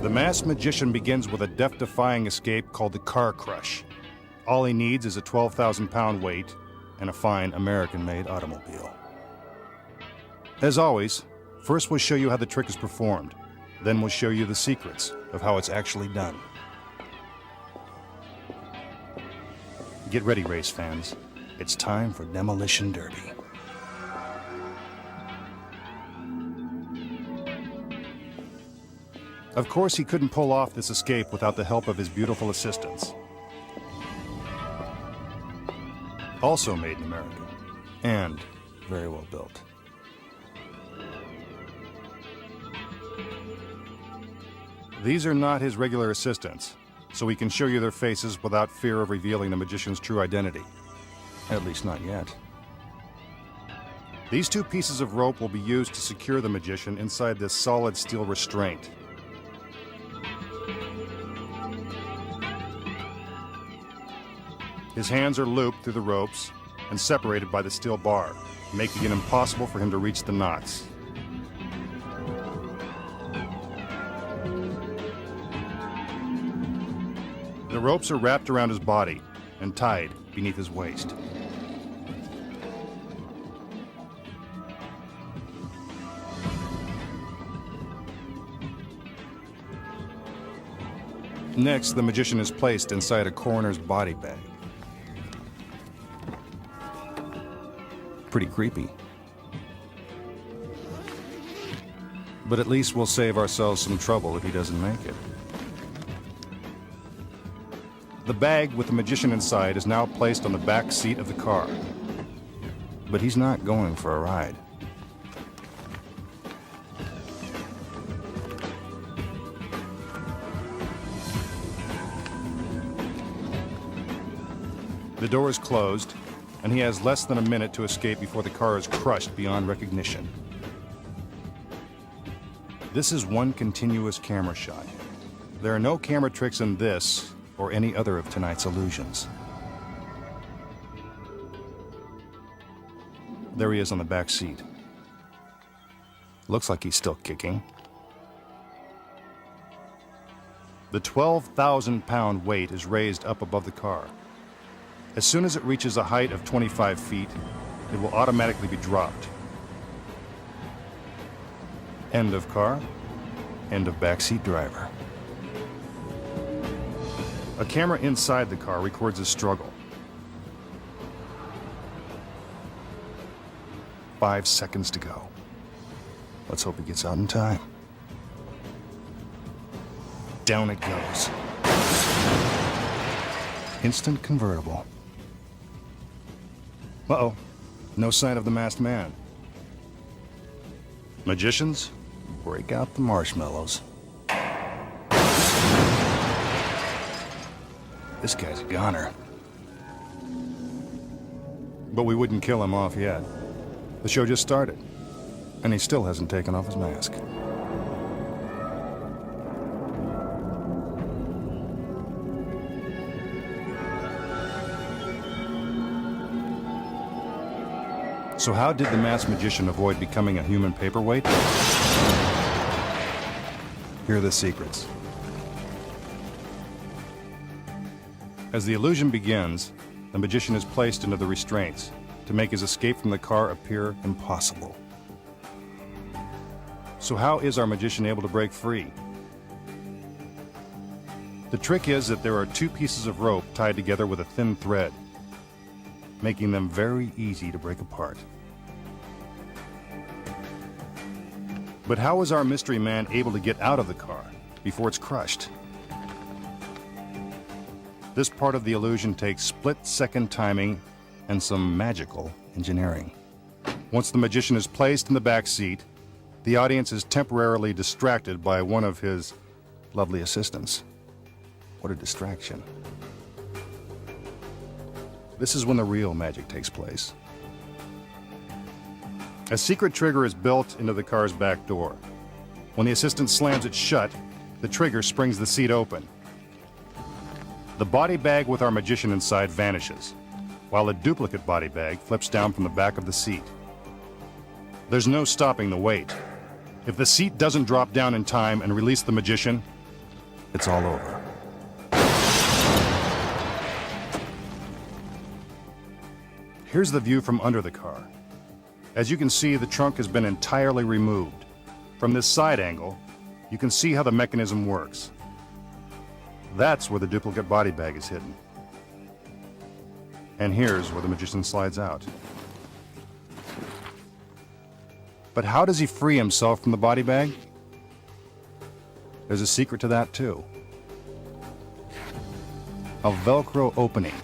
The masked magician begins with a death-defying escape called the car crush. All he needs is a 12,000-pound weight and a fine American-made automobile. As always, first we'll show you how the trick is performed. Then we'll show you the secrets of how it's actually done. Get ready, race fans. It's time for Demolition Derby. Of course, he couldn't pull off this escape without the help of his beautiful assistants. Also made in America, and very well built. These are not his regular assistants, so he can show you their faces without fear of revealing the magician's true identity. At least not yet. These two pieces of rope will be used to secure the magician inside this solid steel restraint. His hands are looped through the ropes and separated by the steel bar, making it impossible for him to reach the knots. The ropes are wrapped around his body and tied beneath his waist. Next, the magician is placed inside a coroner's body bag. Pretty creepy. But at least we'll save ourselves some trouble if he doesn't make it. The bag with the magician inside is now placed on the back seat of the car. But he's not going for a ride. The door is closed, and he has less than a minute to escape before the car is crushed beyond recognition. This is one continuous camera shot. There are no camera tricks in this or any other of tonight's illusions. There he is on the back seat. Looks like he's still kicking. The 12,000-pound weight is raised up above the car. As soon as it reaches a height of 25 feet, it will automatically be dropped. End of car, end of backseat driver. A camera inside the car records his struggle. 5 seconds to go. Let's hope he gets out in time. Down it goes. Instant convertible. Uh-oh, no sign of the masked man. Magicians, break out the marshmallows. This guy's a goner. But we wouldn't kill him off yet. The show just started, and he still hasn't taken off his mask. So how did the masked magician avoid becoming a human paperweight? Here are the secrets. As the illusion begins, the magician is placed into the restraints to make his escape from the car appear impossible. So how is our magician able to break free? The trick is that there are two pieces of rope tied together with a thin thread, making them very easy to break apart. But how is our mystery man able to get out of the car before it's crushed? This part of the illusion takes split-second timing and some magical engineering. Once the magician is placed in the back seat, the audience is temporarily distracted by one of his lovely assistants. What a distraction. This is when the real magic takes place. A secret trigger is built into the car's back door. When the assistant slams it shut, the trigger springs the seat open. The body bag with our magician inside vanishes, while a duplicate body bag flips down from the back of the seat. There's no stopping the weight. If the seat doesn't drop down in time and release the magician, it's all over. Here's the view from under the car. As you can see, the trunk has been entirely removed. From this side angle, you can see how the mechanism works. That's where the duplicate body bag is hidden. And here's where the magician slides out. But how does he free himself from the body bag? There's a secret to that too. A Velcro opening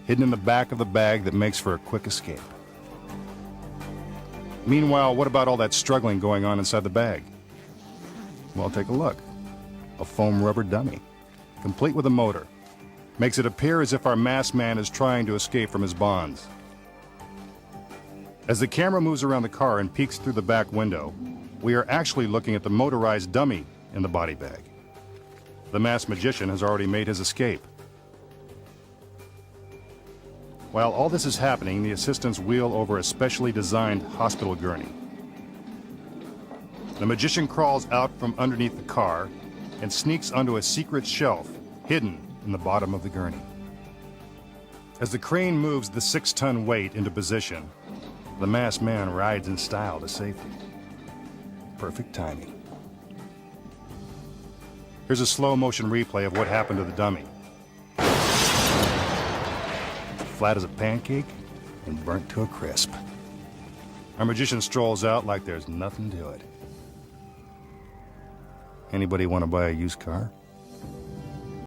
hidden in the back of the bag that makes for a quick escape. Meanwhile, what about all that struggling going on inside the bag? Well, take a look. A foam rubber dummy, complete with a motor. Makes it appear as if our masked man is trying to escape from his bonds. As the camera moves around the car and peeks through the back window, we are actually looking at the motorized dummy in the body bag. The masked magician has already made his escape. While all this is happening, the assistants wheel over a specially designed hospital gurney. The magician crawls out from underneath the car and sneaks onto a secret shelf hidden in the bottom of the gurney. As the crane moves the 6-ton weight into position, the masked man rides in style to safety. Perfect timing. Here's a slow motion replay of what happened to the dummy. Flat as a pancake and burnt to a crisp. Our magician strolls out like there's nothing to it. Anybody want to buy a used car?